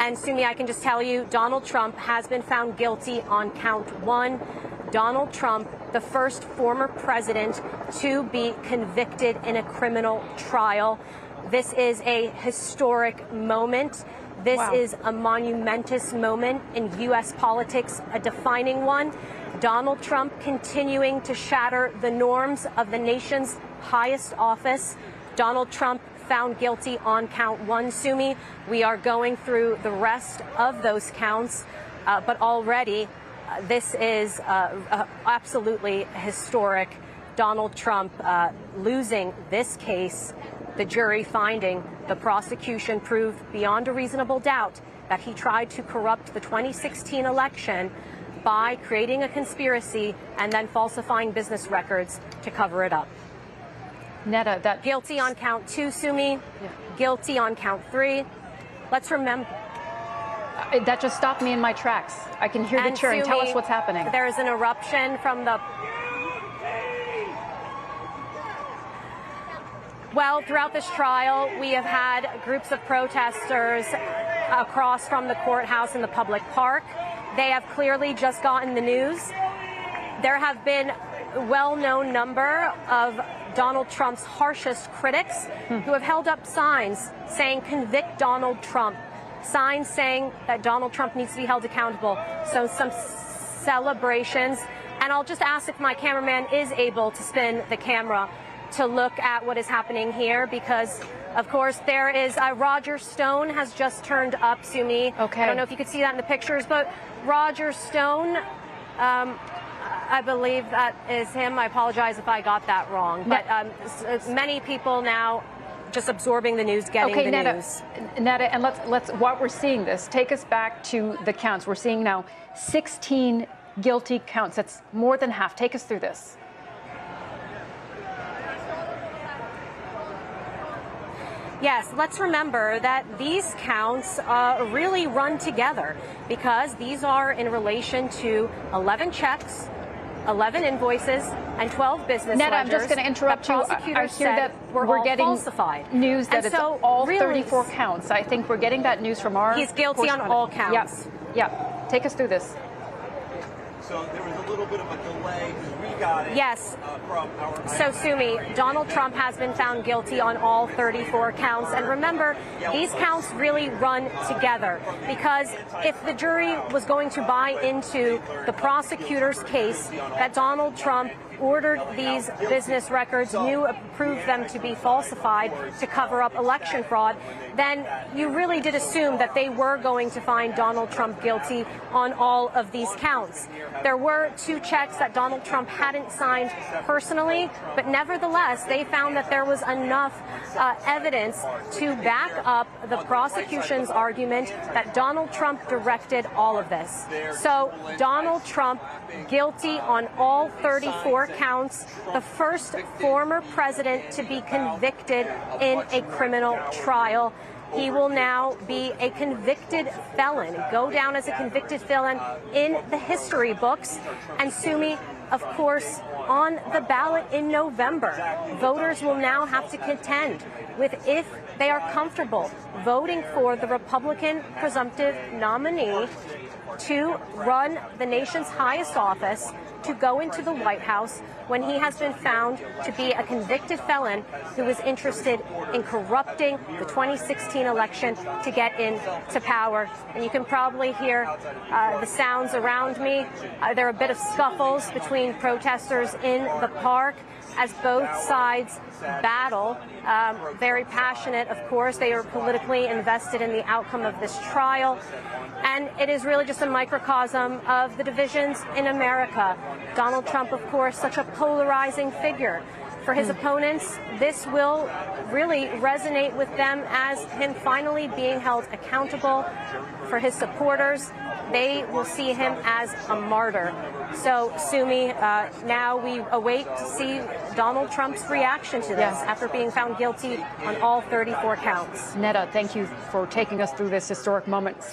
And Sumi, I can just tell you, Donald Trump has been found guilty on count 1. Donald Trump, the first former president to be convicted in a criminal trial. This is a historic moment. This is a monumentous moment in U.S. politics, a defining one. Donald Trump continuing to shatter the norms of the nation's highest office. Donald Trump found guilty on count 1, Sumi. We are going through the rest of those counts, but already this is absolutely historic. Donald Trump losing this case, the jury finding the prosecution proved beyond a reasonable doubt that he tried to corrupt the 2016 election by creating a conspiracy and then falsifying business records to cover it up. Netta, that guilty on count 2, Sumi. Guilty on count 3. Let's remember. That just stopped me in my tracks. I can hear the cheering. Tell us what's happening. There is an eruption from the... Well, throughout this trial, we have had groups of protesters across from the courthouse in the public park. They have clearly just gotten the news. There have been a well-known number of Donald Trump's harshest critics who have held up signs saying, "Convict Donald Trump." Signs saying that Donald Trump needs to be held accountable. So some celebrations. And I'll just ask if my cameraman is able to spin the camera to look at what is happening here, because, of course, there is Roger Stone has just turned up, Sumi. Okay. I don't know if you could see that in the pictures, but Roger Stone, I believe that is him. I apologize if I got that wrong. But many people now just absorbing the news, getting the news. Netta, and let's while we're seeing this, take us back to the counts. We're seeing now 16 guilty counts. That's more than half. Take us through this. Yes, let's remember that these counts really run together, because these are in relation to 11 checks, 11 invoices, and 12 business Netta, ledgers. I'm just going to interrupt you. I hear that we're getting falsified. News that and it's so all really, 34 counts. I think we're getting that news from our... He's guilty on all counts. Yeah. Take us through this. So there was a little bit of a delay because we got it. Yes. From our... So, Sumi, Donald Trump has been found guilty on all 34 counts. And remember, these counts really run together, because if the jury was going to buy into the prosecutor's case that Donald Trump ordered these business records, proved them to be falsified to cover up election fraud, then you really did assume that they were going to find Donald Trump guilty on all of these counts. There were 2 checks that Donald Trump hadn't signed personally, but nevertheless, they found that there was enough evidence to back up the prosecution's argument that Donald Trump directed all of this. So Donald Trump guilty on all 34 counts, the first former president to be convicted in a criminal trial. He will now be a convicted felon, go down as a convicted felon in the history books. And Sumi, of course, on the ballot in November, voters will now have to contend with if they are comfortable voting for the Republican presumptive nominee to run the nation's highest office, to go into the White House, when he has been found to be a convicted felon who was interested in corrupting the 2016 election to get into power. And you can probably hear the sounds around me. There are a bit of scuffles between protesters in the park as both sides battle. Very passionate, of course. They are politically invested in the outcome of this trial. And it is really just a microcosm of the divisions in America. Donald Trump, of course, such a polarizing figure. For his opponents, this will really resonate with them as him finally being held accountable. For his supporters, they will see him as a martyr. So, Sumi, now we await to see Donald Trump's reaction to this after being found guilty on all 34 counts. Netta, thank you for taking us through this historic moment.